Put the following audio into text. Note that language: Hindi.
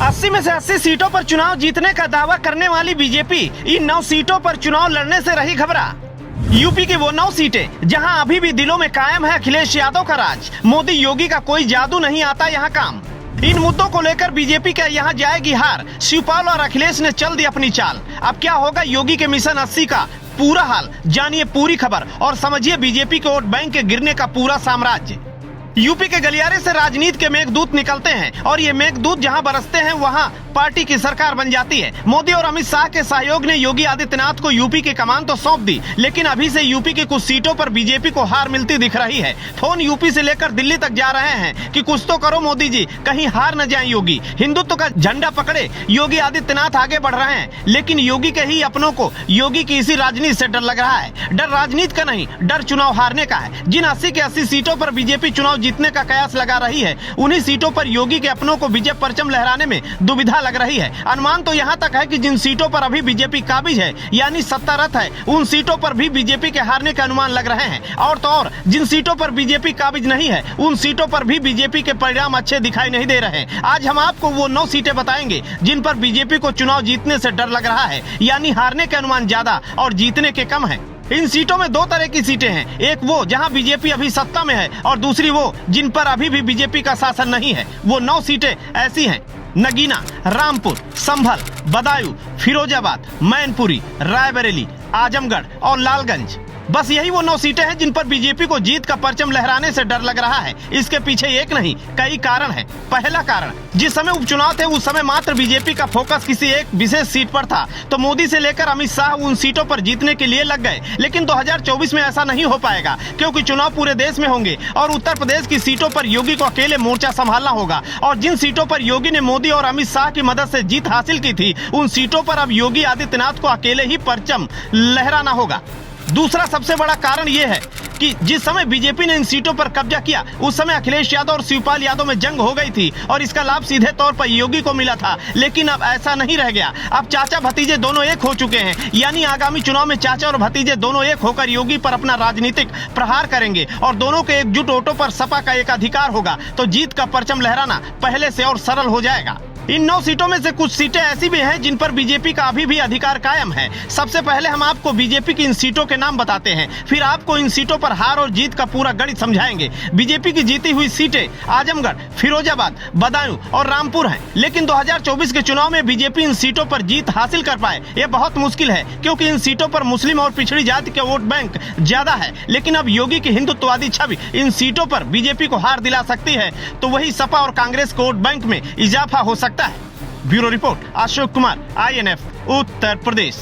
80 में से 80 सीटों पर चुनाव जीतने का दावा करने वाली बीजेपी इन 9 सीटों पर चुनाव लड़ने से रही घबरा। यूपी की वो 9 सीटें जहां अभी भी दिलों में कायम है अखिलेश यादव का राज। मोदी योगी का कोई जादू नहीं आता यहां काम। इन मुद्दों को लेकर बीजेपी का यहां जाएगी हार। शिवपाल और अखिलेश ने चल दी अपनी चाल। अब क्या होगा योगी के मिशन 80 का पूरा हाल, जानिए पूरी खबर और समझिए बीजेपी के वोट बैंक के गिरने का पूरा साम्राज्य। यूपी के गलियारे से राजनीति के मेघदूत निकलते हैं और ये मेघदूत जहां बरसते हैं वहां पार्टी की सरकार बन जाती है। मोदी और अमित शाह के सहयोग ने योगी आदित्यनाथ को यूपी की कमान तो सौंप दी, लेकिन अभी से यूपी की कुछ सीटों पर बीजेपी को हार मिलती दिख रही है। फोन यूपी से लेकर दिल्ली तक जा रहे हैं कि कुछ तो करो मोदी जी, कहीं हार न जाए योगी। हिंदुत्व का झंडा पकड़े योगी आदित्यनाथ आगे बढ़ रहे हैं, लेकिन योगी के ही अपनों को योगी की इसी राजनीति से डर लग रहा है। डर राजनीति का नहीं, डर चुनाव हारने का है। जिन 80 के 80 सीटों पर बीजेपी चुनाव जीतने का कयास लगा रही है, उन्हीं सीटों पर योगी के अपनों को विजय परचम लहराने में दुविधा लग रही है। अनुमान तो यहां तक है कि जिन सीटों पर अभी बीजेपी काबिज है यानी सत्तारत है, उन सीटों पर भी बीजेपी के हारने के अनुमान लग रहे हैं। और तो और जिन सीटों पर बीजेपी काबिज नहीं है, उन सीटों पर भी बीजेपी के परिणाम अच्छे दिखाई नहीं दे रहे। आज हम आपको वो 9 सीटें बताएंगे जिन पर बीजेपी को चुनाव जीतने से डर लग रहा है, यानी हारने के अनुमान ज्यादा और जीतने के कम है। इन सीटों में 2 तरह की सीटें हैं, एक वो जहां बीजेपी अभी सत्ता में है और दूसरी वो जिन पर अभी भी बीजेपी का शासन नहीं है। वो 9 सीटें ऐसी हैं: नगीना, रामपुर, संभल, बदायूं, फिरोजाबाद, मैनपुरी, रायबरेली, आजमगढ़ और लालगंज। बस यही वो 9 सीटें हैं जिन पर बीजेपी को जीत का परचम लहराने से डर लग रहा है। इसके पीछे एक नहीं कई कारण हैं। पहला कारण, जिस समय उपचुनाव थे उस समय मात्र बीजेपी का फोकस किसी एक विशेष सीट पर था, तो मोदी से लेकर अमित शाह उन सीटों पर जीतने के लिए लग गए। लेकिन 2024 में ऐसा नहीं हो पाएगा, क्योंकि चुनाव पूरे देश में होंगे और उत्तर प्रदेश की सीटों पर योगी को अकेले मोर्चा संभालना होगा। और जिन सीटों पर योगी ने मोदी और अमित शाह की मदद से जीत हासिल की थी, उन सीटों पर अब योगी आदित्यनाथ को अकेले ही परचम लहराना होगा। दूसरा सबसे बड़ा कारण यह है कि जिस समय बीजेपी ने इन सीटों पर कब्जा किया, उस समय अखिलेश यादव और शिवपाल यादव में जंग हो गई थी और इसका लाभ सीधे तौर पर योगी को मिला था। लेकिन अब ऐसा नहीं रह गया। अब चाचा भतीजे दोनों एक हो चुके हैं, यानी आगामी चुनाव में चाचा और भतीजे दोनों एक होकर योगी पर अपना राजनीतिक प्रहार करेंगे और दोनों के एकजुट वोटों पर सपा का एकाधिकार होगा, तो जीत का परचम लहराना पहले से और सरल हो जाएगा। इन 9 सीटों में से कुछ सीटें ऐसी भी हैं जिन पर बीजेपी का अभी भी अधिकार कायम है। सबसे पहले हम आपको बीजेपी की इन सीटों के नाम बताते हैं, फिर आपको इन सीटों पर हार और जीत का पूरा गणित समझाएंगे। बीजेपी की जीती हुई सीटें आजमगढ़, फिरोजाबाद, बदायूं और रामपुर हैं। लेकिन 2024 के चुनाव में बीजेपी इन सीटों पर जीत हासिल कर पाए, यह बहुत मुश्किल है, क्योंकि इन सीटों पर मुस्लिम और पिछड़ी जाति के वोट बैंक ज्यादा है। लेकिन अब योगी की हिंदुत्ववादी छवि इन सीटों पर बीजेपी को हार दिला सकती है, तो वही सपा और कांग्रेस के वोट बैंक में इजाफा हो सकता है। Bureau report, Ashok Kumar, INF, Uttar Pradesh.